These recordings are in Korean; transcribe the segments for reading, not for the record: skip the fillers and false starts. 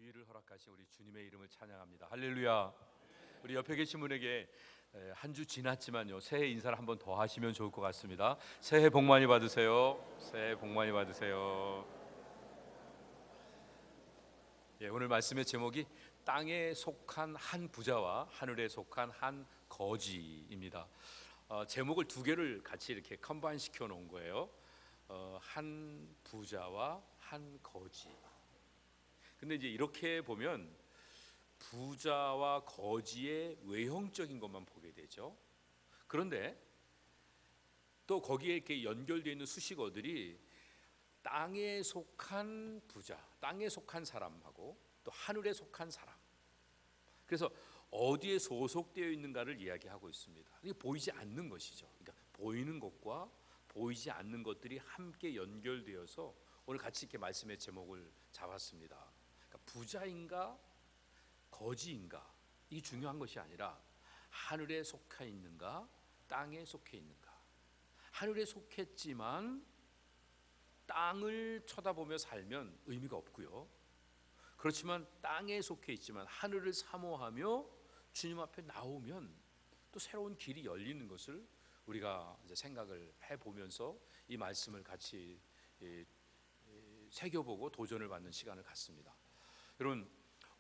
주의를 허락하신 우리 주님의 이름을 찬양합니다. 할렐루야. 우리 옆에 계신 분에게 한 주 지났지만요, 새해 인사를 한 번 더 하시면 좋을 것 같습니다. 새해 복 많이 받으세요. 새해 복 많이 받으세요. 오늘 말씀의 제목이 땅에 속한 한 부자와 하늘에 속한 한 거지입니다. 제목을 두 개를 같이 이렇게 컴바인 시켜 놓은 거예요. 한 부자와 한 거지. 근데 이제 이렇게 보면 부자와 거지의 외형적인 것만 보게 되죠. 그런데 또 거기에 이렇게 연결되어 있는 수식어들이 땅에 속한 부자, 땅에 속한 사람하고 또 하늘에 속한 사람. 그래서 어디에 소속되어 있는가를 이야기하고 있습니다. 이게 보이지 않는 것이죠. 그러니까 보이는 것과 보이지 않는 것들이 함께 연결되어서 오늘 같이 이렇게 말씀의 제목을 잡았습니다. 그러니까 부자인가 거지인가 이게 중요한 것이 아니라 하늘에 속해 있는가 땅에 속해 있는가. 하늘에 속했지만 땅을 쳐다보며 살면 의미가 없고요. 그렇지만 땅에 속해 있지만 하늘을 사모하며 주님 앞에 나오면 또 새로운 길이 열리는 것을 우리가 이제 생각을 해보면서 이 말씀을 같이 새겨보고 도전을 받는 시간을 갖습니다. 여러분,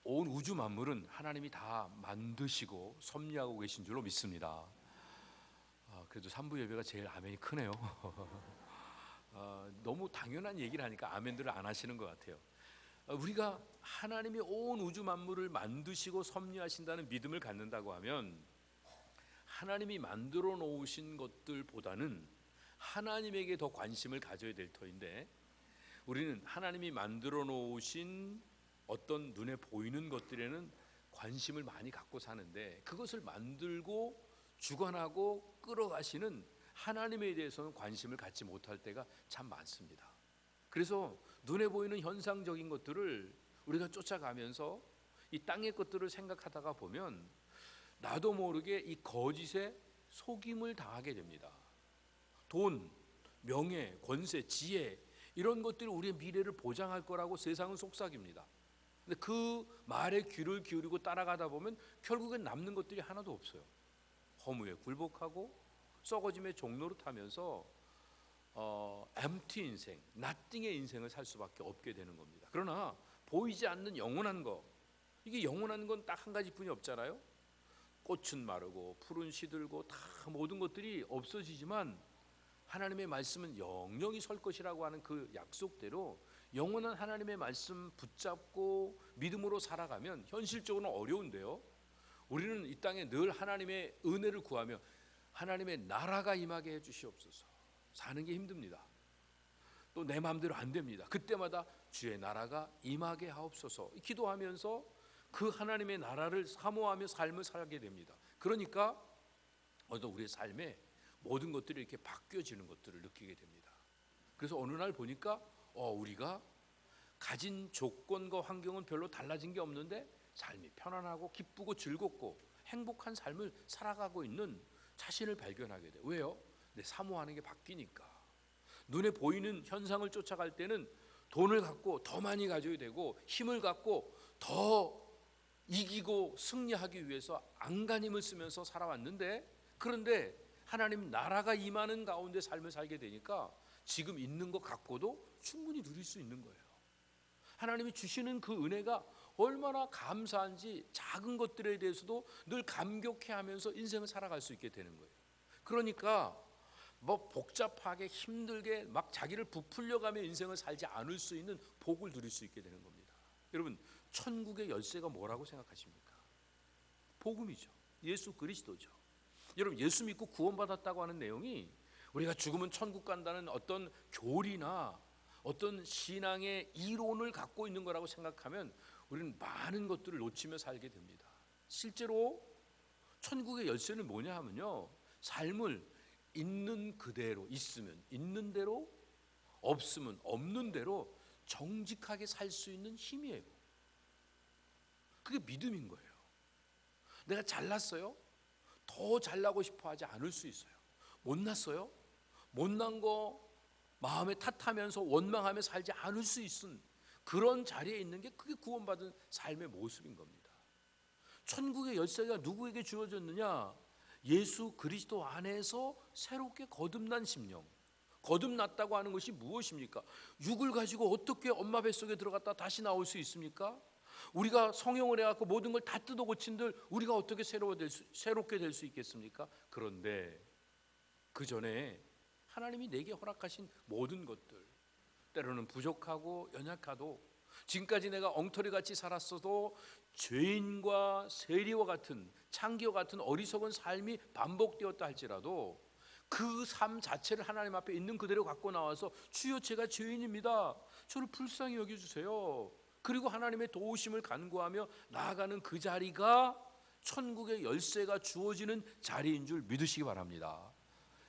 온 우주 만물은 하나님이 다 만드시고 섭리하고 계신 줄로 믿습니다. 그래도 3부 예배가 제일 아멘이 크네요. 너무 당연한 얘기를 하니까 아멘들을 안 하시는 것 같아요. 우리가 하나님이 온 우주 만물을 만드시고 섭리하신다는 믿음을 갖는다고 하면 하나님이 만들어 놓으신 것들보다는 하나님에게 더 관심을 가져야 될 터인데, 우리는 하나님이 만들어 놓으신 어떤 눈에 보이는 것들에는 관심을 많이 갖고 사는데, 그것을 만들고 주관하고 끌어가시는 하나님에 대해서는 관심을 갖지 못할 때가 참 많습니다. 그래서 눈에 보이는 현상적인 것들을 우리가 쫓아가면서 이 땅의 것들을 생각하다가 보면 나도 모르게 이 거짓에 속임을 당하게 됩니다. 돈, 명예, 권세, 지혜 이런 것들이 우리의 미래를 보장할 거라고 세상은 속삭입니다. 근데 그 말에 귀를 기울이고 따라가다 보면 결국엔 남는 것들이 하나도 없어요. 허무에 굴복하고 썩어짐의 종로를 타면서 empty 인생, nothing의 인생을 살 수밖에 없게 되는 겁니다. 그러나 보이지 않는 영원한 거, 이게 영원한 건 딱 한 가지뿐이 없잖아요. 꽃은 마르고 풀은 시들고 다 모든 것들이 없어지지만 하나님의 말씀은 영영이 설 것이라고 하는 그 약속대로 영원한 하나님의 말씀 붙잡고 믿음으로 살아가면 현실적으로는 어려운데요, 우리는 이 땅에 늘 하나님의 은혜를 구하며 하나님의 나라가 임하게 해주시옵소서. 사는 게 힘듭니다. 또 내 마음대로 안 됩니다. 그때마다 주의 나라가 임하게 하옵소서 기도하면서 그 하나님의 나라를 사모하며 삶을 살게 됩니다. 그러니까 우리의 삶에 모든 것들이 이렇게 바뀌어지는 것들을 느끼게 됩니다. 그래서 어느 날 보니까 우리가 가진 조건과 환경은 별로 달라진 게 없는데 삶이 편안하고 기쁘고 즐겁고 행복한 삶을 살아가고 있는 자신을 발견하게 돼요. 왜요? 내 사모하는 게 바뀌니까. 눈에 보이는 현상을 쫓아갈 때는 돈을 갖고 더 많이 가져야 되고 힘을 갖고 더 이기고 승리하기 위해서 안간힘을 쓰면서 살아왔는데, 그런데 하나님 나라가 임하는 가운데 삶을 살게 되니까 지금 있는 것 갖고도 충분히 누릴 수 있는 거예요. 하나님이 주시는 그 은혜가 얼마나 감사한지 작은 것들에 대해서도 늘 감격해하면서 인생을 살아갈 수 있게 되는 거예요. 그러니까 복잡하게 힘들게 막 자기를 부풀려가며 인생을 살지 않을 수 있는 복을 누릴 수 있게 되는 겁니다. 여러분, 천국의 열쇠가 뭐라고 생각하십니까? 복음이죠. 예수 그리스도죠. 여러분, 예수 믿고 구원받았다고 하는 내용이 우리가 죽으면 천국 간다는 어떤 교리나 어떤 신앙의 이론을 갖고 있는 거라고 생각하면 우리는 많은 것들을 놓치며 살게 됩니다. 실제로 천국의 열쇠는 뭐냐 하면요, 삶을 있는 그대로, 있으면 있는 대로, 없으면 없는 대로 정직하게 살 수 있는 힘이에요. 그게 믿음인 거예요. 내가 잘났어요? 더 잘나고 싶어 하지 않을 수 있어요. 못났어요? 못난 거 마음에 탓하면서 원망하며 살지 않을 수 있은 그런 자리에 있는 게 그게 구원받은 삶의 모습인 겁니다. 천국의 열쇠가 누구에게 주어졌느냐? 예수 그리스도 안에서 새롭게 거듭난 심령. 거듭났다고 하는 것이 무엇입니까? 육을 가지고 어떻게 엄마 뱃속에 들어갔다 다시 나올 수 있습니까? 우리가 성형을 해갖고 모든 걸 다 뜯어 고친들 우리가 어떻게 새롭게 될 수 있겠습니까? 그런데 그 전에 하나님이 내게 허락하신 모든 것들, 때로는 부족하고 연약하도, 지금까지 내가 엉터리같이 살았어도 죄인과 세리와 같은, 창기와 같은 어리석은 삶이 반복되었다 할지라도 그 삶 자체를 하나님 앞에 있는 그대로 갖고 나와서 주여 제가 죄인입니다, 저를 불쌍히 여겨주세요, 그리고 하나님의 도우심을 간구하며 나아가는 그 자리가 천국의 열쇠가 주어지는 자리인 줄 믿으시기 바랍니다.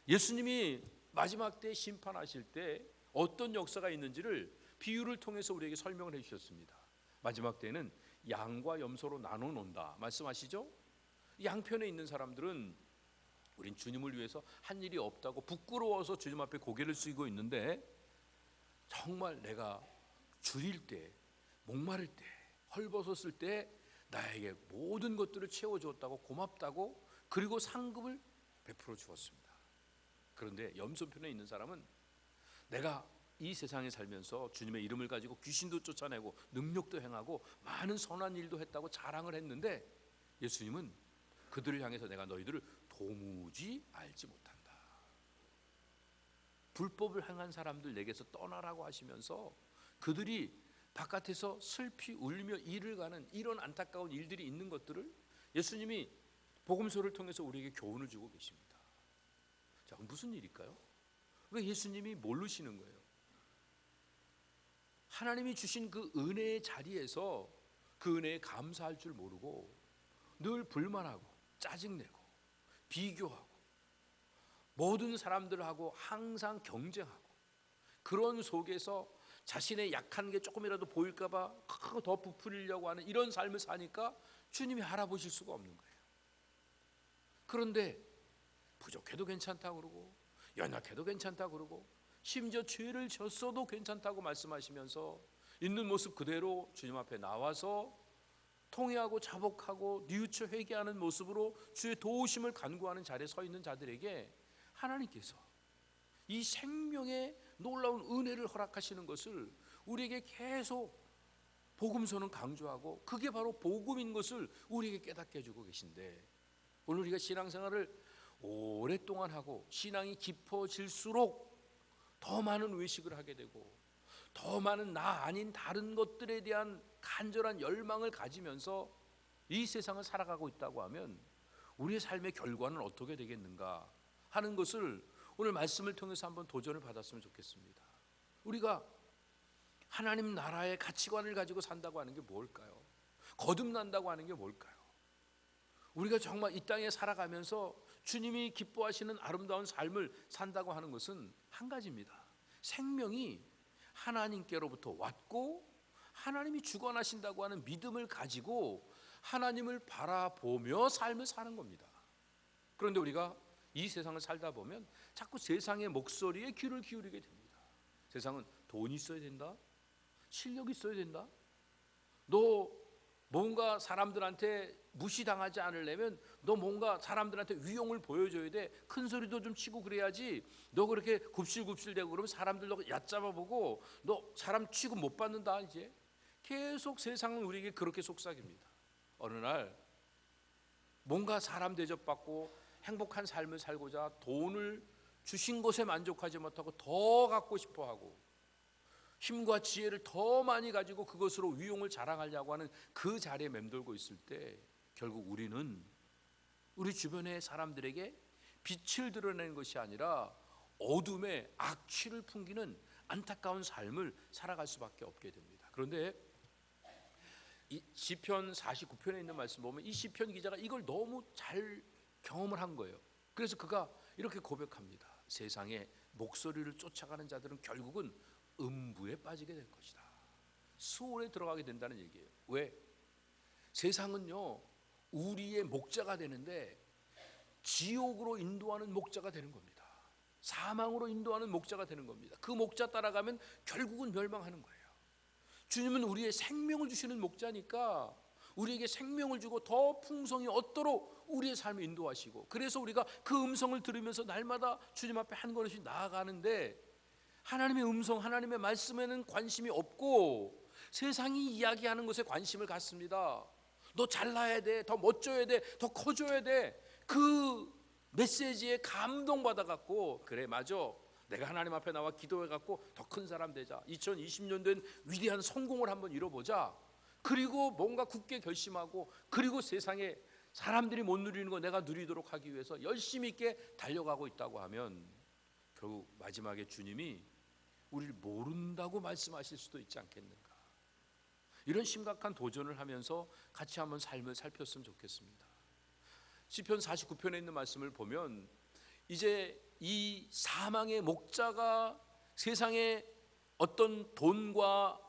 예수님이 마지막 때 심판하실 때 어떤 역사가 있는지를 비유를 통해서 우리에게 설명을 해주셨습니다. 마지막 때는 양과 염소로 나눠 논다 말씀하시죠. 양편에 있는 사람들은 우린 주님을 위해서 한 일이 없다고 부끄러워서 주님 앞에 고개를 숙이고 있는데, 정말 내가 줄일 때, 목마를 때, 헐벗었을 때 나에게 모든 것들을 채워주었다고 고맙다고, 그리고 상급을 베풀어 주었습니다. 그런데 염소편에 있는 사람은 내가 이 세상에 살면서 주님의 이름을 가지고 귀신도 쫓아내고 능력도 행하고 많은 선한 일도 했다고 자랑을 했는데, 예수님은 그들을 향해서 내가 너희들을 도무지 알지 못한다. 불법을 행한 사람들 내게서 떠나라고 하시면서 그들이 바깥에서 슬피 울며 일을 가는 이런 안타까운 일들이 있는 것들을 예수님이 복음서를 통해서 우리에게 교훈을 주고 계십니다. 자, 무슨 일일까요? 왜 예수님이 모르시는 거예요? 하나님이 주신 그 은혜의 자리에서 그 은혜에 감사할 줄 모르고 늘 불만하고 짜증내고 비교하고 모든 사람들하고 항상 경쟁하고, 그런 속에서 자신의 약한 게 조금이라도 보일까 봐 더 부풀리려고 하는 이런 삶을 사니까 주님이 알아보실 수가 없는 거예요. 그런데 부족해도 괜찮다고 그러고 연약해도 괜찮다고 그러고 심지어 죄를 졌어도 괜찮다고 말씀하시면서 있는 모습 그대로 주님 앞에 나와서 통회하고 자복하고 뉘우쳐 회개하는 모습으로 주의 도우심을 간구하는 자리에 서 있는 자들에게 하나님께서 이 생명의 놀라운 은혜를 허락하시는 것을 우리에게 계속 복음서는 강조하고, 그게 바로 복음인 것을 우리에게 깨닫게 해주고 계신데, 오늘 우리가 신앙생활을 오랫동안 하고 신앙이 깊어질수록 더 많은 외식을 하게 되고 더 많은 나 아닌 다른 것들에 대한 간절한 열망을 가지면서 이 세상을 살아가고 있다고 하면 우리의 삶의 결과는 어떻게 되겠는가 하는 것을 오늘 말씀을 통해서 한번 도전을 받았으면 좋겠습니다. 우리가 하나님 나라의 가치관을 가지고 산다고 하는 게 뭘까요? 거듭난다고 하는 게 뭘까요? 우리가 정말 이 땅에 살아가면서 주님이 기뻐하시는 아름다운 삶을 산다고 하는 것은 한 가지입니다. 생명이 하나님께로부터 왔고 하나님이 주관하신다고 하는 믿음을 가지고 하나님을 바라보며 삶을 사는 겁니다. 그런데 우리가 이 세상을 살다 보면 자꾸 세상의 목소리에 귀를 기울이게 됩니다. 세상은 돈이 있어야 된다, 실력이 있어야 된다, 너 뭔가 사람들한테 무시당하지 않으려면 너 뭔가 사람들한테 위용을 보여줘야 돼, 큰 소리도 좀 치고 그래야지, 너 그렇게 굽실굽실대고 그러면 사람들 너 얕잡아 보고 너 사람 취급 못 받는다. 이제 계속 세상은 우리에게 그렇게 속삭입니다. 어느 날 뭔가 사람 대접받고 행복한 삶을 살고자 돈을 주신 것에 만족하지 못하고 더 갖고 싶어하고 힘과 지혜를 더 많이 가지고 그것으로 위용을 자랑하려고 하는 그 자리에 맴돌고 있을 때 결국 우리는 우리 주변의 사람들에게 빛을 드러내는 것이 아니라 어둠의 악취를 풍기는 안타까운 삶을 살아갈 수밖에 없게 됩니다. 그런데 이 시편 49편에 있는 말씀 보면 이 시편 기자가 이걸 너무 잘 경험을 한 거예요. 그래서 그가 이렇게 고백합니다. 세상에 목소리를 쫓아가는 자들은 결국은 음부에 빠지게 될 것이다. 수월에 들어가게 된다는 얘기예요. 왜? 세상은요 우리의 목자가 되는데 지옥으로 인도하는 목자가 되는 겁니다. 사망으로 인도하는 목자가 되는 겁니다. 그 목자 따라가면 결국은 멸망하는 거예요. 주님은 우리의 생명을 주시는 목자니까 우리에게 생명을 주고 더 풍성히 얻도록 우리의 삶을 인도하시고, 그래서 우리가 그 음성을 들으면서 날마다 주님 앞에 한 걸음씩 나아가는데, 하나님의 음성, 하나님의 말씀에는 관심이 없고 세상이 이야기하는 것에 관심을 갖습니다. 너 잘나야 돼, 더 멋져야 돼, 더 커져야 돼. 그 메시지에 감동받아 갖고, 그래 맞아, 내가 하나님 앞에 나와 기도해 갖고 더 큰 사람 되자, 2020년 된 위대한 성공을 한번 이뤄보자, 그리고 뭔가 굳게 결심하고, 그리고 세상에 사람들이 못 누리는 거 내가 누리도록 하기 위해서 열심히 있게 달려가고 있다고 하면, 결국 마지막에 주님이 우리를 모른다고 말씀하실 수도 있지 않겠는가. 이런 심각한 도전을 하면서 같이 한번 삶을 살폈으면 좋겠습니다. 시편 49편에 있는 말씀을 보면, 이제 이 사망의 목자가 세상에 어떤 돈과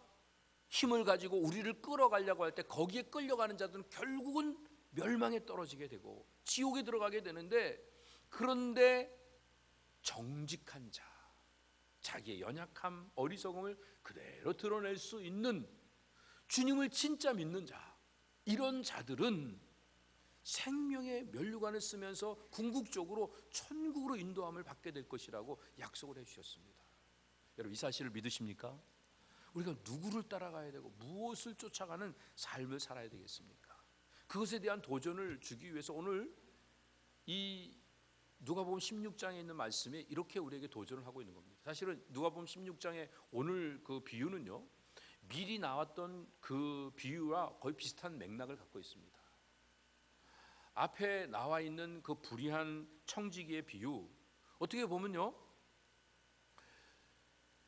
힘을 가지고 우리를 끌어가려고 할 때, 거기에 끌려가는 자들은 결국은 멸망에 떨어지게 되고 지옥에 들어가게 되는데, 그런데 정직한 자, 자기의 연약함, 어리석음을 그대로 드러낼 수 있는, 주님을 진짜 믿는 자, 이런 자들은 생명의 면류관을 쓰면서 궁극적으로 천국으로 인도함을 받게 될 것이라고 약속을 해주셨습니다. 여러분, 이 사실을 믿으십니까? 우리가 누구를 따라가야 되고 무엇을 쫓아가는 삶을 살아야 되겠습니까? 그것에 대한 도전을 주기 위해서 오늘 이 누가복음 16장에 있는 말씀이 이렇게 우리에게 도전을 하고 있는 겁니다. 사실은 누가복음 16장의 오늘 그 비유는요, 미리 나왔던 그 비유와 거의 비슷한 맥락을 갖고 있습니다. 앞에 나와 있는 그 불의한 청지기의 비유, 어떻게 보면요,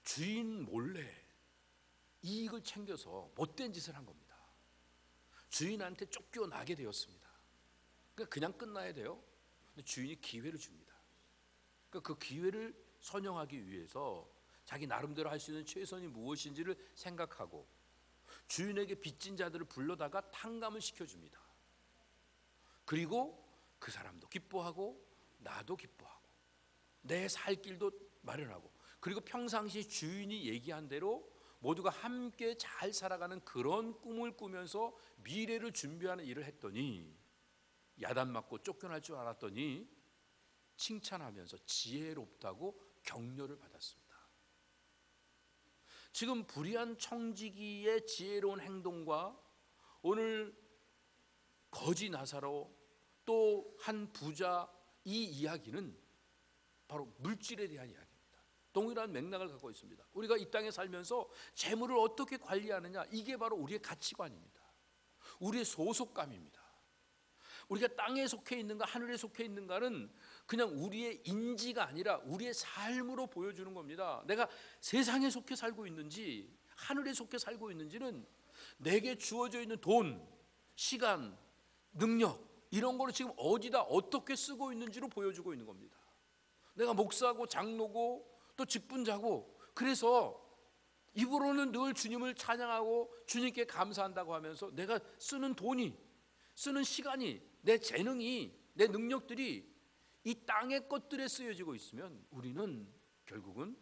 주인 몰래 이익을 챙겨서 못된 짓을 한 겁니다. 주인한테 쫓겨나게 되었습니다. 그러니까 그냥 끝나야 돼요. 근데 주인이 기회를 줍니다. 그러니까 그 기회를 선용하기 위해서 자기 나름대로 할 수 있는 최선이 무엇인지를 생각하고 주인에게 빚진 자들을 불러다가 탕감을 시켜줍니다. 그리고 그 사람도 기뻐하고 나도 기뻐하고 내 살 길도 마련하고, 그리고 평상시 주인이 얘기한 대로 모두가 함께 잘 살아가는 그런 꿈을 꾸면서 미래를 준비하는 일을 했더니, 야단 맞고 쫓겨날 줄 알았더니 칭찬하면서 지혜롭다고 격려를 받았습니다. 지금 불의한 청지기의 지혜로운 행동과 오늘 거지 나사로, 또 한 부자, 이 이야기는 바로 물질에 대한 이야기입니다. 동일한 맥락을 갖고 있습니다. 우리가 이 땅에 살면서 재물을 어떻게 관리하느냐, 이게 바로 우리의 가치관입니다. 우리의 소속감입니다. 우리가 땅에 속해 있는가 하늘에 속해 있는가는 그냥 우리의 인지가 아니라 우리의 삶으로 보여주는 겁니다. 내가 세상에 속해 살고 있는지 하늘에 속해 살고 있는지는 내게 주어져 있는 돈, 시간, 능력, 이런 거를 지금 어디다 어떻게 쓰고 있는지로 보여주고 있는 겁니다. 내가 목사고 장로고 또 직분자고, 그래서 입으로는 늘 주님을 찬양하고 주님께 감사한다고 하면서 내가 쓰는 돈이, 쓰는 시간이, 내 재능이, 내 능력들이 이 땅의 것들에 쓰여지고 있으면 우리는 결국은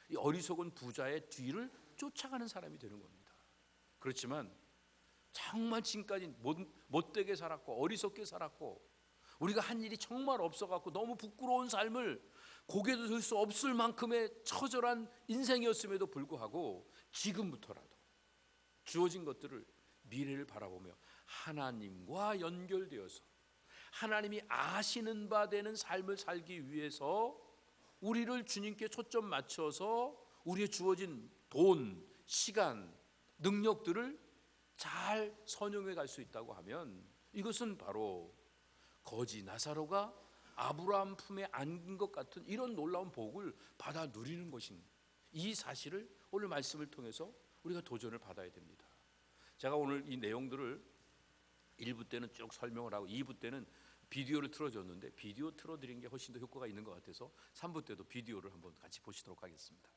이 어리석은 부자의 뒤를 쫓아가는 사람이 되는 겁니다. 그렇지만 정말 지금까지 못되게 살았고 어리석게 살았고 우리가 한 일이 정말 없어갖고 너무 부끄러운 삶을 고개도 들 수 없을 만큼의 처절한 인생이었음에도 불구하고 지금부터라도 주어진 것들을, 미래를 바라보며 하나님과 연결되어서 하나님이 아시는 바 되는 삶을 살기 위해서 우리를 주님께 초점 맞춰서 우리의 주어진 돈, 시간, 능력들을 잘 선용해 갈 수 있다고 하면, 이것은 바로 거지 나사로가 아브라함 품에 안긴 것 같은 이런 놀라운 복을 받아 누리는 것인, 이 사실을 오늘 말씀을 통해서 우리가 도전을 받아야 됩니다. 제가 오늘 이 내용들을 1부 때는 쭉 설명을 하고 2부 때는 비디오를 틀어줬는데, 비디오 틀어드린 게 훨씬 더 효과가 있는 것 같아서 3부 때도 비디오를 한번 같이 보시도록 하겠습니다.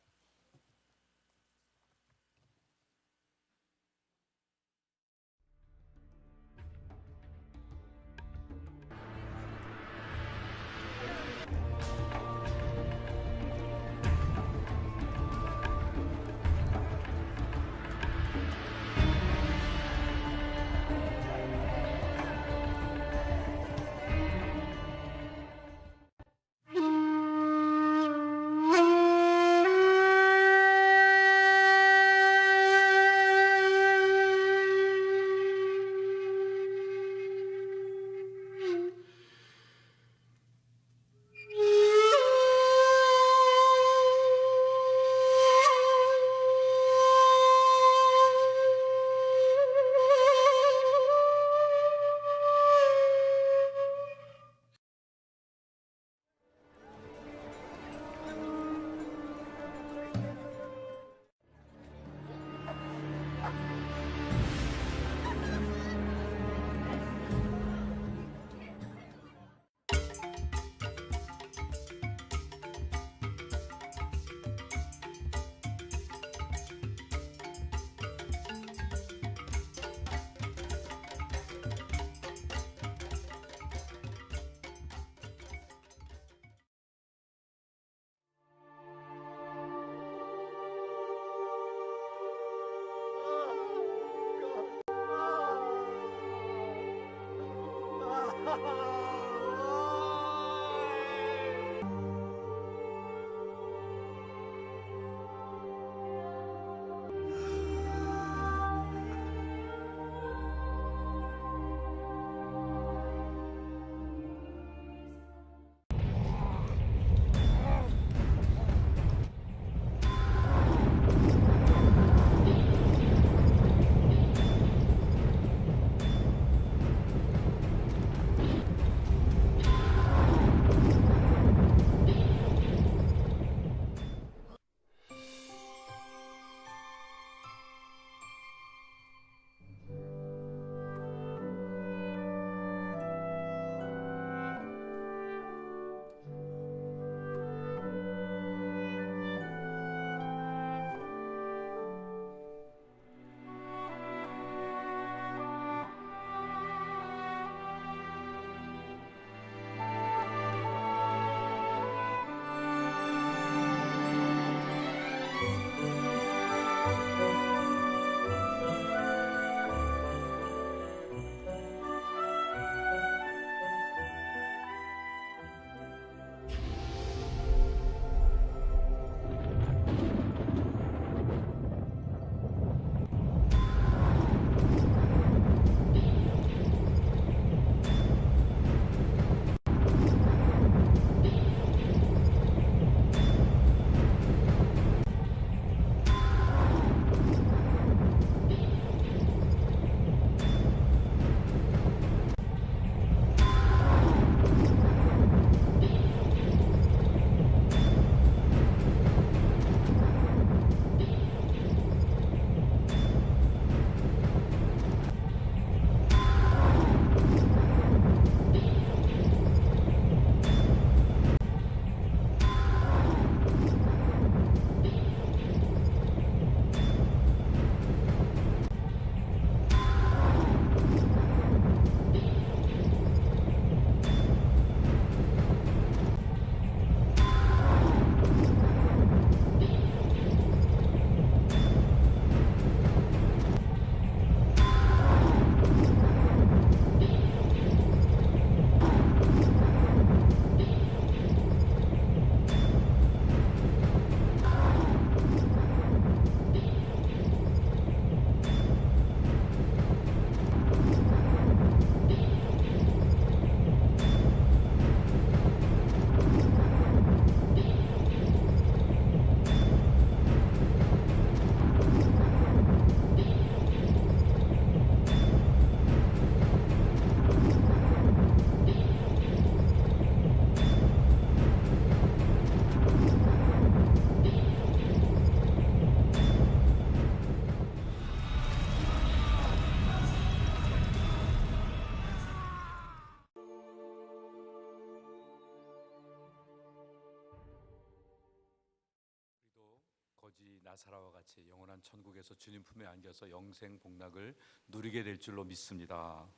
거지 나사로와 같이 영원한 천국에서 주님 품에 안겨서 영생 복락을 누리게 될 줄로 믿습니다.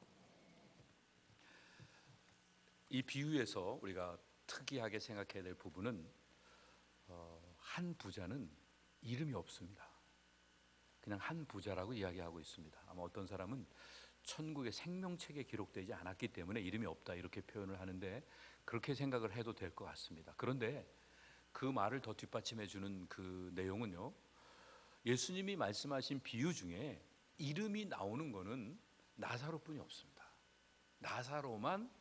이 비유에서 우리가 특이하게 생각해야 될 부분은 한 부자는 이름이 없습니다. 그냥 한 부자라고 이야기하고 있습니다. 아마 어떤 사람은 천국의 생명책에 기록되지 않았기 때문에 이름이 없다 이렇게 표현을 하는데 그렇게 생각을 해도 될 것 같습니다. 그런데 그 말을 더 뒷받침해 주는 그 내용은요, 예수님이 말씀하신 비유 중에 이름이 나오는 거는 나사로뿐이 없습니다. 나사로만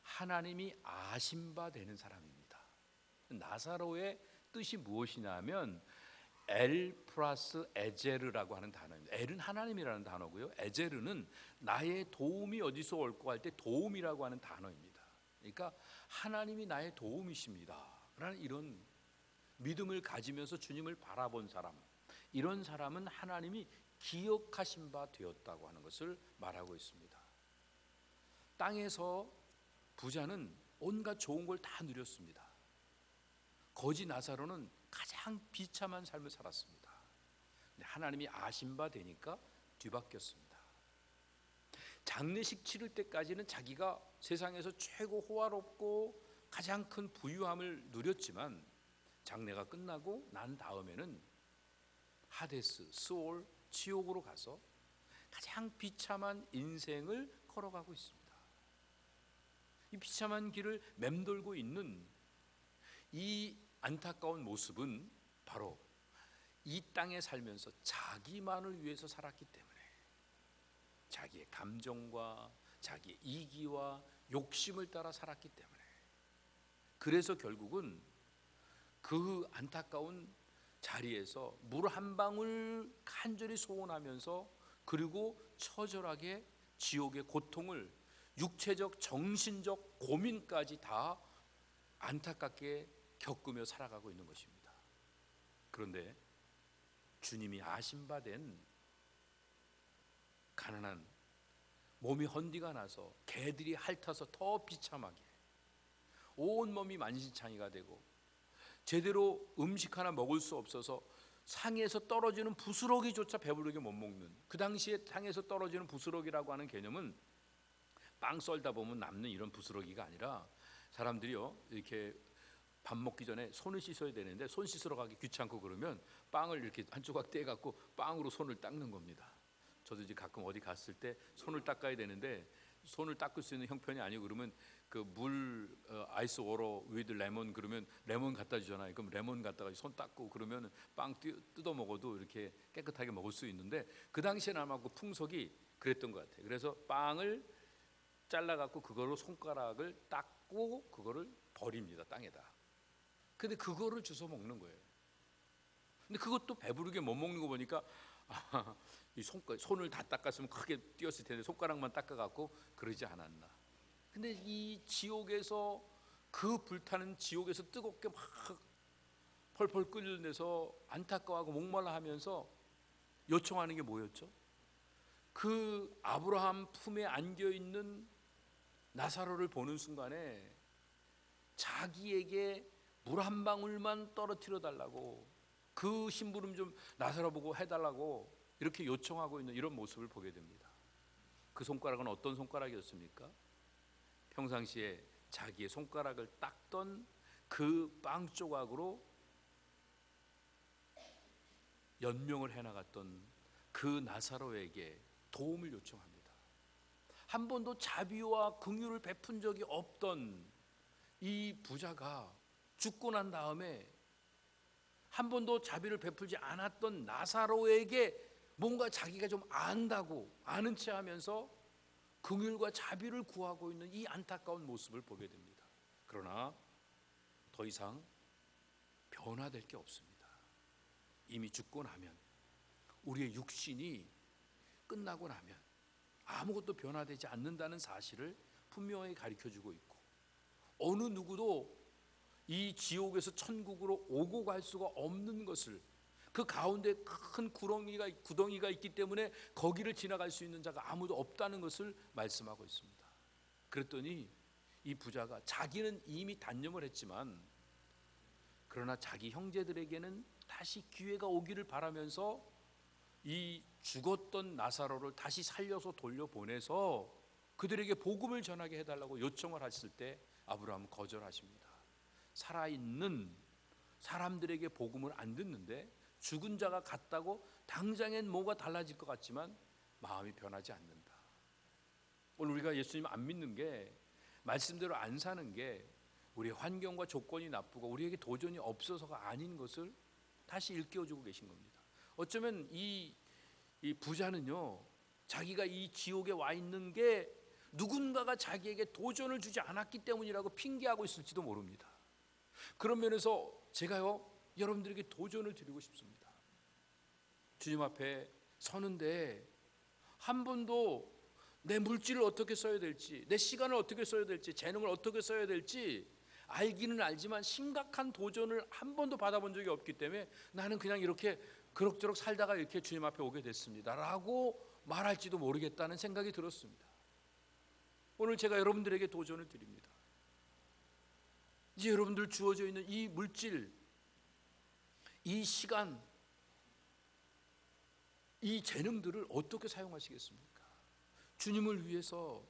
하나님이 아신 바 되는 사람입니다. 나사로의 뜻이 무엇이냐면 엘 플러스 에제르라고 하는 단어입니다. 엘은 하나님이라는 단어고요, 에제르는 나의 도움이 어디서 올 거 할 때 도움이라고 하는 단어입니다. 그러니까 하나님이 나의 도움이십니다 라는 이런 믿음을 가지면서 주님을 바라본 사람, 이런 사람은 하나님이 기억하신 바 되었다고 하는 것을 말하고 있습니다. 땅에서 부자는 온갖 좋은 걸 다 누렸습니다. 거지 나사로는 가장 비참한 삶을 살았습니다. 근데 하나님이 아신 바 되니까 뒤바뀌었습니다. 장례식 치를 때까지는 자기가 세상에서 최고 호화롭고 가장 큰 부유함을 누렸지만 장례가 끝나고 난 다음에는 하데스, 스올, 지옥으로 가서 가장 비참한 인생을 걸어가고 있습니다. 이 비참한 길을 맴돌고 있는 이 안타까운 모습은 바로 이 땅에 살면서 자기만을 위해서 살았기 때문에, 자기의 감정과 자기의 이기와 욕심을 따라 살았기 때문에, 그래서 결국은 그 안타까운 자리에서 물 한 방울 간절히 소원하면서, 그리고 처절하게 지옥의 고통을, 육체적 정신적 고민까지 다 안타깝게 겪으며 살아가고 있는 것입니다. 그런데 주님이 아신 바 된 가난한, 몸이 헌디가 나서 개들이 핥아서 더 비참하게 온몸이 만신창이가 되고 제대로 음식 하나 먹을 수 없어서 상에서 떨어지는 부스러기조차 배부르게 못 먹는, 그 당시에 상에서 떨어지는 부스러기라고 하는 개념은 빵 썰다 보면 남는 이런 부스러기가 아니라, 사람들이요 이렇게 밥 먹기 전에 손을 씻어야 되는데 손 씻으러 가기 귀찮고 그러면 빵을 이렇게 한 조각 떼갖고 빵으로 손을 닦는 겁니다. 저도 이제 가끔 어디 갔을 때 손을 닦아야 되는데 손을 닦을 수 있는 형편이 아니고, 그러면 그 물 아이스 워터 위드 레몬, 그러면 레몬 갖다 주잖아요. 그럼 레몬 갖다가 손 닦고 그러면 빵 뜯어 먹어도 이렇게 깨끗하게 먹을 수 있는데, 그 당시에는 아마 그 풍속이 그랬던 것 같아요. 그래서 빵을 잘라갖고 그걸로 손가락을 닦고 그거를 버립니다, 땅에다. 근데 그거를 주워 먹는 거예요. 근데 그것도 배부르게 못 먹는 거 보니까 이 손을 다 닦았으면 크게 띄었을 텐데 손가락만 닦아갖고 그러지 않았나. 근데 이 지옥에서, 그 불타는 지옥에서 뜨겁게 막 펄펄 끓여내서 안타까워하고 목말라 하면서 요청하는 게 뭐였죠? 그 아브라함 품에 안겨있는 나사로를 보는 순간에 자기에게 물 한 방울만 떨어뜨려 달라고, 그 심부름 좀 나사로 보고 해달라고 이렇게 요청하고 있는 이런 모습을 보게 됩니다. 그 손가락은 어떤 손가락이었습니까? 평상시에 자기의 손가락을 닦던 그 빵 조각으로 연명을 해나갔던 그 나사로에게 도움을 요청합니다. 한 번도 자비와 긍휼을 베푼 적이 없던 이 부자가 죽고 난 다음에 한 번도 자비를 베풀지 않았던 나사로에게 뭔가 자기가 좀 안다고 아는 체 하면서 긍휼과 자비를 구하고 있는 이 안타까운 모습을 보게 됩니다. 그러나 더 이상 변화될 게 없습니다. 이미 죽고 나면, 우리의 육신이 끝나고 나면 아무것도 변화되지 않는다는 사실을 분명히 가르쳐주고 있고, 어느 누구도 이 지옥에서 천국으로 오고 갈 수가 없는 것을, 그 가운데 큰 구덩이가 있기 때문에 거기를 지나갈 수 있는 자가 아무도 없다는 것을 말씀하고 있습니다. 그랬더니 이 부자가 자기는 이미 단념을 했지만, 그러나 자기 형제들에게는 다시 기회가 오기를 바라면서 이 죽었던 나사로를 다시 살려서 돌려보내서 그들에게 복음을 전하게 해달라고 요청을 했을 때 아브라함은 거절하십니다. 살아있는 사람들에게 복음을 안 듣는데 죽은 자가 같다고 당장엔 뭐가 달라질 것 같지만 마음이 변하지 않는다. 오늘 우리가 예수님 안 믿는 게, 말씀대로 안 사는 게 우리의 환경과 조건이 나쁘고 우리에게 도전이 없어서가 아닌 것을 다시 일깨워주고 계신 겁니다. 어쩌면 이 부자는요, 자기가 이 지옥에 와 있는 게 누군가가 자기에게 도전을 주지 않았기 때문이라고 핑계하고 있을지도 모릅니다. 그런 면에서 제가요, 여러분들에게 도전을 드리고 싶습니다. 주님 앞에 서는데 한 번도 내 물질을 어떻게 써야 될지, 내 시간을 어떻게 써야 될지, 재능을 어떻게 써야 될지 알기는 알지만 심각한 도전을 한 번도 받아본 적이 없기 때문에 나는 그냥 이렇게 그럭저럭 살다가 이렇게 주님 앞에 오게 됐습니다 라고 말할지도 모르겠다는 생각이 들었습니다. 오늘 제가 여러분들에게 도전을 드립니다. 이제 여러분들 주어져 있는 이 물질, 이 시간, 이 재능들을 어떻게 사용하시겠습니까? 주님을 위해서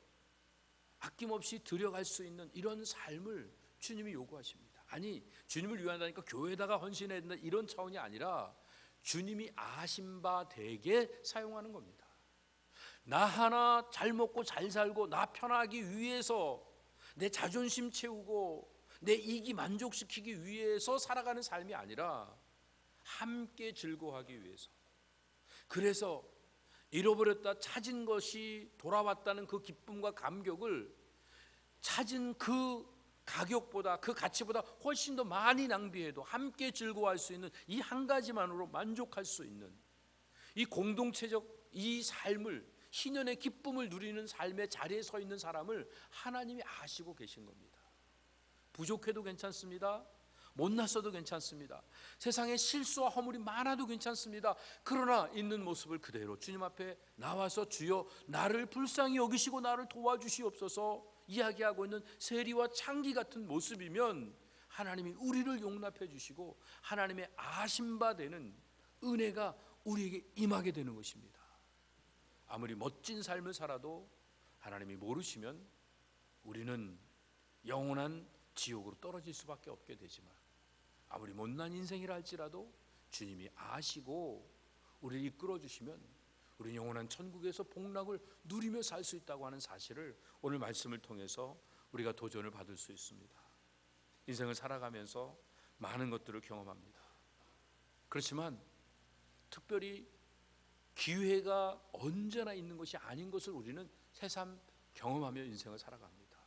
아낌없이 들여갈 수 있는 이런 삶을 주님이 요구하십니다. 아니, 주님을 위한다니까 교회에다가 헌신해야 된다 이런 차원이 아니라 주님이 아신 바 되게 사용하는 겁니다. 나 하나 잘 먹고 잘 살고 나 편하기 위해서, 내 자존심 채우고 내 이기 만족시키기 위해서 살아가는 삶이 아니라 함께 즐거워하기 위해서. 그래서 잃어버렸다 찾은 것이 돌아왔다는 그 기쁨과 감격을 찾은 그 가격보다, 그 가치보다 훨씬 더 많이 낭비해도 함께 즐거워할 수 있는 이 한 가지만으로 만족할 수 있는 이 공동체적 이 삶을, 희년의 기쁨을 누리는 삶의 자리에 서 있는 사람을 하나님이 아시고 계신 겁니다. 부족해도 괜찮습니다. 못났어도 괜찮습니다. 세상에 실수와 허물이 많아도 괜찮습니다. 그러나 있는 모습을 그대로 주님 앞에 나와서 주여 나를 불쌍히 여기시고 나를 도와주시옵소서 이야기하고 있는 세리와 창기 같은 모습이면 하나님이 우리를 용납해 주시고 하나님의 아신 바 되는 은혜가 우리에게 임하게 되는 것입니다. 아무리 멋진 삶을 살아도 하나님이 모르시면 우리는 영원한 지옥으로 떨어질 수밖에 없게 되지만, 아무리 못난 인생이라 할지라도 주님이 아시고 우리를 이끌어 주시면 우리는 영원한 천국에서 복락을 누리며 살 수 있다고 하는 사실을 오늘 말씀을 통해서 우리가 도전을 받을 수 있습니다. 인생을 살아가면서 많은 것들을 경험합니다. 그렇지만 특별히 기회가 언제나 있는 것이 아닌 것을 우리는 새삼 경험하며 인생을 살아갑니다.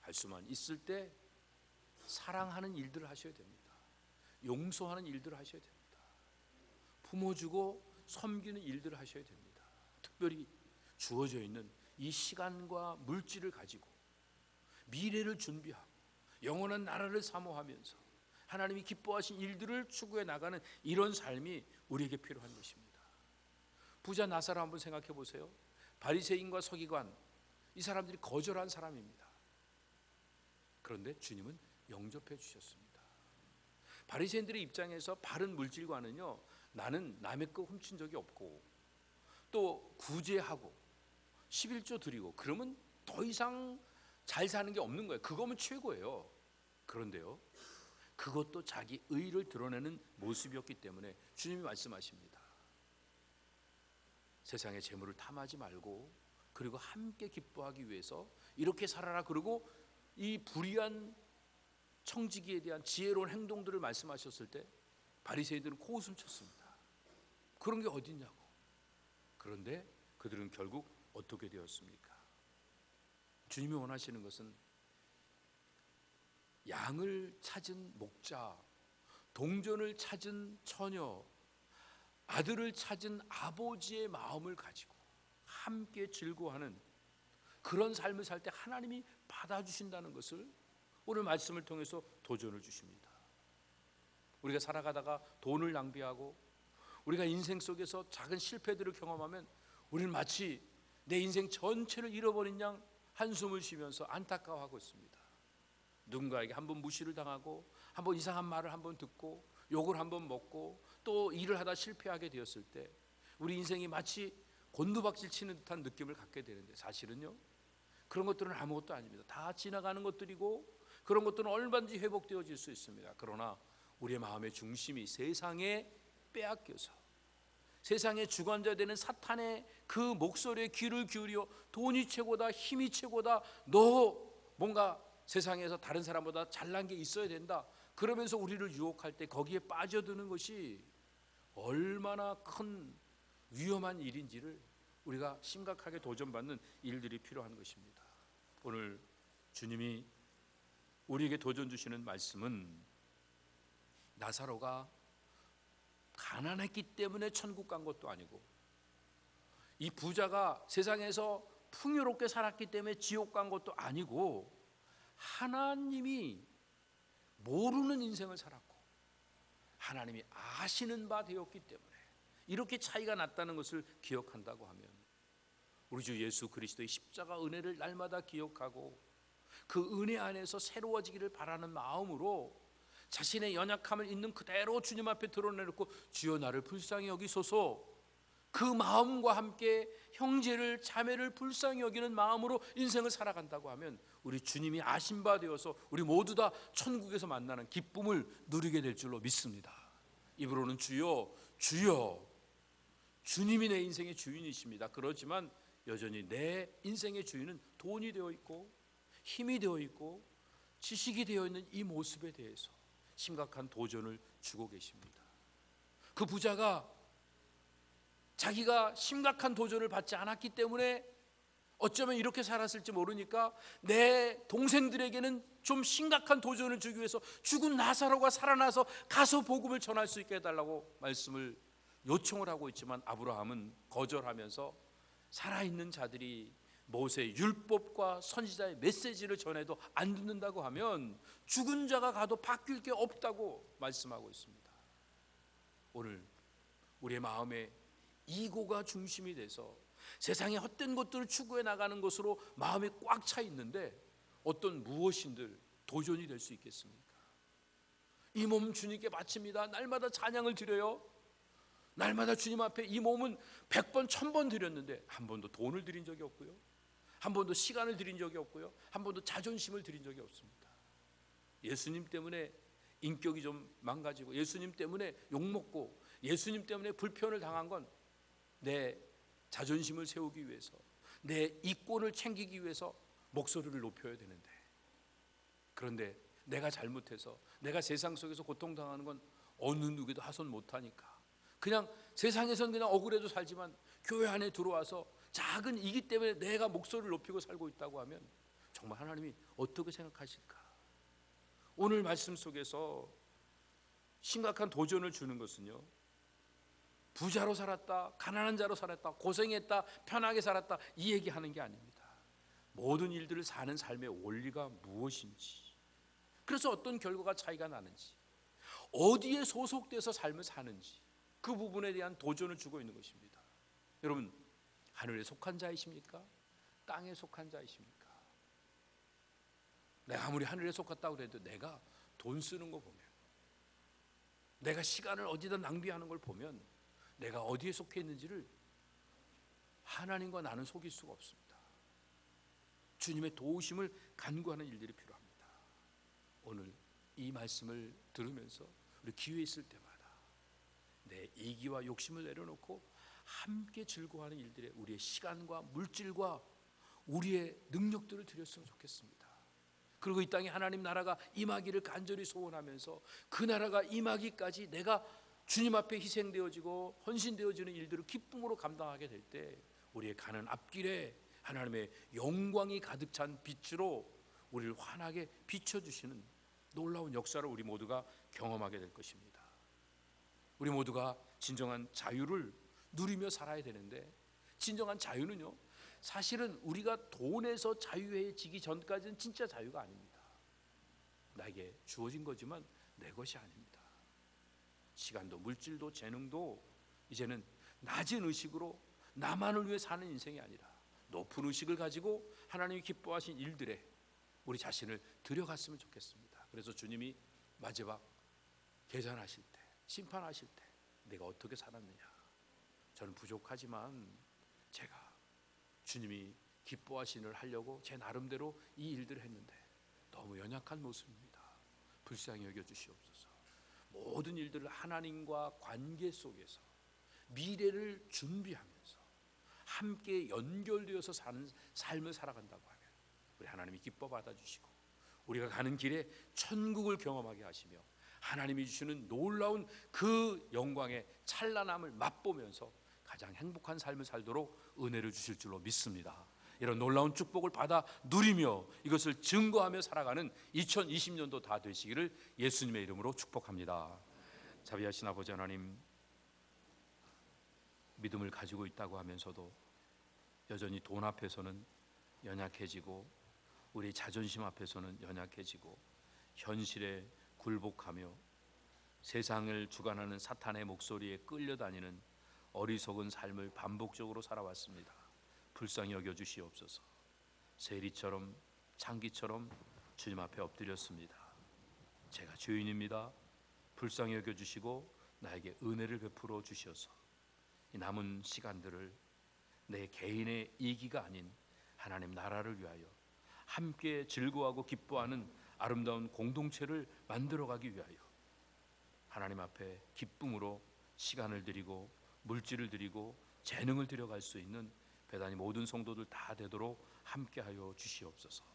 할 수만 있을 때 사랑하는 일들을 하셔야 됩니다. 용서하는 일들을 하셔야 됩니다. 품어주고 섬기는 일들을 하셔야 됩니다. 특별히 주어져 있는 이 시간과 물질을 가지고 미래를 준비하고 영원한 나라를 사모하면서 하나님이 기뻐하신 일들을 추구해 나가는 이런 삶이 우리에게 필요한 것입니다. 부자 나사로 한번 생각해 보세요. 바리새인과 서기관, 이 사람들이 거절한 사람입니다. 그런데 주님은 영접해 주셨습니다. 바리새인들의 입장에서 바른 물질과는요, 나는 남의 거 훔친 적이 없고 또 구제하고 11조 드리고 그러면 더 이상 잘 사는 게 없는 거예요. 그거면 최고예요. 그런데요, 그것도 자기 의를 드러내는 모습이었기 때문에 주님이 말씀하십니다. 세상의 재물을 탐하지 말고 그리고 함께 기뻐하기 위해서 이렇게 살아라. 그리고 이 불의한 청지기에 대한 지혜로운 행동들을 말씀하셨을 때 바리새인들은 코웃음 쳤습니다. 그런 게 어딨냐고. 그런데 그들은 결국 어떻게 되었습니까? 주님이 원하시는 것은 양을 찾은 목자, 동전을 찾은 처녀, 아들을 찾은 아버지의 마음을 가지고 함께 즐거워하는 그런 삶을 살 때 하나님이 받아주신다는 것을 오늘 말씀을 통해서 도전을 주십니다. 우리가 살아가다가 돈을 낭비하고 우리가 인생 속에서 작은 실패들을 경험하면 우리는 마치 내 인생 전체를 잃어버린 양 한숨을 쉬면서 안타까워하고 있습니다. 누군가에게 한번 무시를 당하고 한번 이상한 말을 한번 듣고 욕을 한번 먹고 또 일을 하다 실패하게 되었을 때 우리 인생이 마치 곤두박질 치는 듯한 느낌을 갖게 되는데, 사실은요 그런 것들은 아무것도 아닙니다. 다 지나가는 것들이고 그런 것들은 얼마든지 회복되어질 수 있습니다. 그러나 우리의 마음의 중심이 세상에 빼앗겨서 세상의 주관자 되는 사탄의 그 목소리에 귀를 기울여 돈이 최고다, 힘이 최고다, 너 뭔가 세상에서 다른 사람보다 잘난 게 있어야 된다, 그러면서 우리를 유혹할 때 거기에 빠져드는 것이 얼마나 큰 위험한 일인지를 우리가 심각하게 도전받는 일들이 필요한 것입니다. 오늘 주님이 우리에게 도전 주시는 말씀은 나사로가 가난했기 때문에 천국 간 것도 아니고 이 부자가 세상에서 풍요롭게 살았기 때문에 지옥 간 것도 아니고 하나님이 모르는 인생을 살았고 하나님이 아시는 바 되었기 때문에 이렇게 차이가 났다는 것을 기억한다고 하면 우리 주 예수 그리스도의 십자가 은혜를 날마다 기억하고 그 은혜 안에서 새로워지기를 바라는 마음으로 자신의 연약함을 있는 그대로 주님 앞에 드러내놓고 주여 나를 불쌍히 여기소서, 그 마음과 함께 형제를 자매를 불쌍히 여기는 마음으로 인생을 살아간다고 하면 우리 주님이 아신 바 되어서 우리 모두 다 천국에서 만나는 기쁨을 누리게 될 줄로 믿습니다. 입으로는 주여 주여, 주님이 내 인생의 주인이십니다. 그렇지만 여전히 내 인생의 주인은 돈이 되어 있고 힘이 되어 있고 지식이 되어 있는 이 모습에 대해서 심각한 도전을 주고 계십니다. 그 부자가 자기가 심각한 도전을 받지 않았기 때문에 어쩌면 이렇게 살았을지 모르니까 내 동생들에게는 좀 심각한 도전을 주기 위해서 죽은 나사로가 살아나서 가서 복음을 전할 수 있게 해달라고 말씀을 요청을 하고 있지만, 아브라함은 거절하면서 살아있는 자들이 모세의 율법과 선지자의 메시지를 전해도 안 듣는다고 하면 죽은 자가 가도 바뀔 게 없다고 말씀하고 있습니다. 오늘 우리의 마음에 이고가 중심이 돼서 세상의 헛된 것들을 추구해 나가는 것으로 마음이 꽉 차 있는데 어떤 무엇인들 도전이 될 수 있겠습니까? 이 몸 주님께 바칩니다. 날마다 찬양을 드려요. 날마다 주님 앞에 이 몸은 100번 1000번 드렸는데 한 번도 돈을 드린 적이 없고요, 한 번도 시간을 드린 적이 없고요, 한 번도 자존심을 드린 적이 없습니다. 예수님 때문에 인격이 좀 망가지고, 예수님 때문에 욕먹고, 예수님 때문에 불편을 당한 건 내 자존심을 세우기 위해서, 내 이권을 챙기기 위해서 목소리를 높여야 되는데, 그런데 내가 잘못해서 내가 세상 속에서 고통당하는 건 어느 누구도 하손 못하니까 그냥 세상에서는 그냥 억울해도 살지만 교회 안에 들어와서 작은 이기 때문에 내가 목소리를 높이고 살고 있다고 하면 정말 하나님이 어떻게 생각하실까? 오늘 말씀 속에서 심각한 도전을 주는 것은요, 부자로 살았다, 가난한 자로 살았다, 고생했다, 편하게 살았다, 이 얘기하는 게 아닙니다. 모든 일들을 사는 삶의 원리가 무엇인지, 그래서 어떤 결과가 차이가 나는지, 어디에 소속돼서 삶을 사는지, 그 부분에 대한 도전을 주고 있는 것입니다. 여러분, 하늘에 속한 자이십니까? 땅에 속한 자이십니까? 내가 아무리 하늘에 속았다고 해도 내가 돈 쓰는 거 보면, 내가 시간을 어디다 낭비하는 걸 보면 내가 어디에 속해 있는지를 하나님과 나는 속일 수가 없습니다. 주님의 도우심을 간구하는 일들이 필요합니다. 오늘 이 말씀을 들으면서 우리 기회 있을 때마다 내 이기와 욕심을 내려놓고 함께 즐거워하는 일들에 우리의 시간과 물질과 우리의 능력들을 드렸으면 좋겠습니다. 그리고 이 땅에 하나님 나라가 임하기를 간절히 소원하면서 그 나라가 임하기까지 내가 주님 앞에 희생되어지고 헌신되어지는 일들을 기쁨으로 감당하게 될 때 우리의 가는 앞길에 하나님의 영광이 가득 찬 빛으로 우리를 환하게 비춰주시는 놀라운 역사를 우리 모두가 경험하게 될 것입니다. 우리 모두가 진정한 자유를 누리며 살아야 되는데, 진정한 자유는요, 사실은 우리가 돈에서 자유해지기 전까지는 진짜 자유가 아닙니다. 나에게 주어진 거지만 내 것이 아닙니다. 시간도 물질도 재능도 이제는 낮은 의식으로 나만을 위해 사는 인생이 아니라 높은 의식을 가지고 하나님이 기뻐하신 일들에 우리 자신을 들여갔으면 좋겠습니다. 그래서 주님이 마지막 계산하실 때, 심판하실 때 내가 어떻게 살았느냐, 저는 부족하지만 제가 주님이 기뻐하신 일을 하려고 제 나름대로 이 일들을 했는데 너무 연약한 모습입니다. 불쌍히 여겨주시옵소서. 모든 일들을 하나님과 관계 속에서 미래를 준비하면서 함께 연결되어서 사는 삶을 살아간다고 하면 우리 하나님이 기뻐 받아주시고 우리가 가는 길에 천국을 경험하게 하시며 하나님이 주시는 놀라운 그 영광의 찬란함을 맛보면서 가장 행복한 삶을 살도록 은혜를 주실 줄로 믿습니다. 이런 놀라운 축복을 받아 누리며 이것을 증거하며 살아가는 2020년도 다 되시기를 예수님의 이름으로 축복합니다. 자비하신 아버지 하나님, 믿음을 가지고 있다고 하면서도 여전히 돈 앞에서는 연약해지고 우리 자존심 앞에서는 연약해지고 현실에 굴복하며 세상을 주관하는 사탄의 목소리에 끌려다니는 어리석은 삶을 반복적으로 살아왔습니다. 불쌍히 여겨주시옵소서. 세리처럼 창기처럼 주님 앞에 엎드렸습니다. 제가 죄인입니다. 불쌍히 여겨주시고 나에게 은혜를 베풀어 주셔서 이 남은 시간들을 내 개인의 이기가 아닌 하나님 나라를 위하여 함께 즐거워하고 기뻐하는 아름다운 공동체를 만들어가기 위하여 하나님 앞에 기쁨으로 시간을 드리고 물질을 드리고 재능을 드려갈 수 있는 배단이 모든 성도들 다 되도록 함께하여 주시옵소서.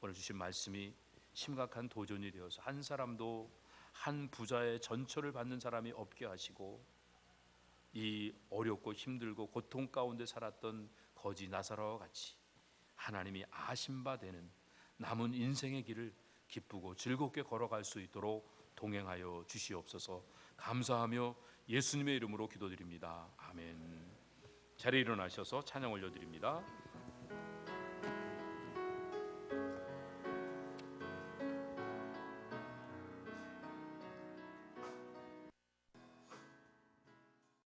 오늘 주신 말씀이 심각한 도전이 되어서 한 사람도 한 부자의 전처를 받는 사람이 없게 하시고 이 어렵고 힘들고 고통 가운데 살았던 거지 나사로와 같이 하나님이 아신 바 되는 남은 인생의 길을 기쁘고 즐겁게 걸어갈 수 있도록 동행하여 주시옵소서. 감사하며 예수님의 이름으로 기도드립니다. 아멘. 자리에 일어나셔서 찬양 올려드립니다.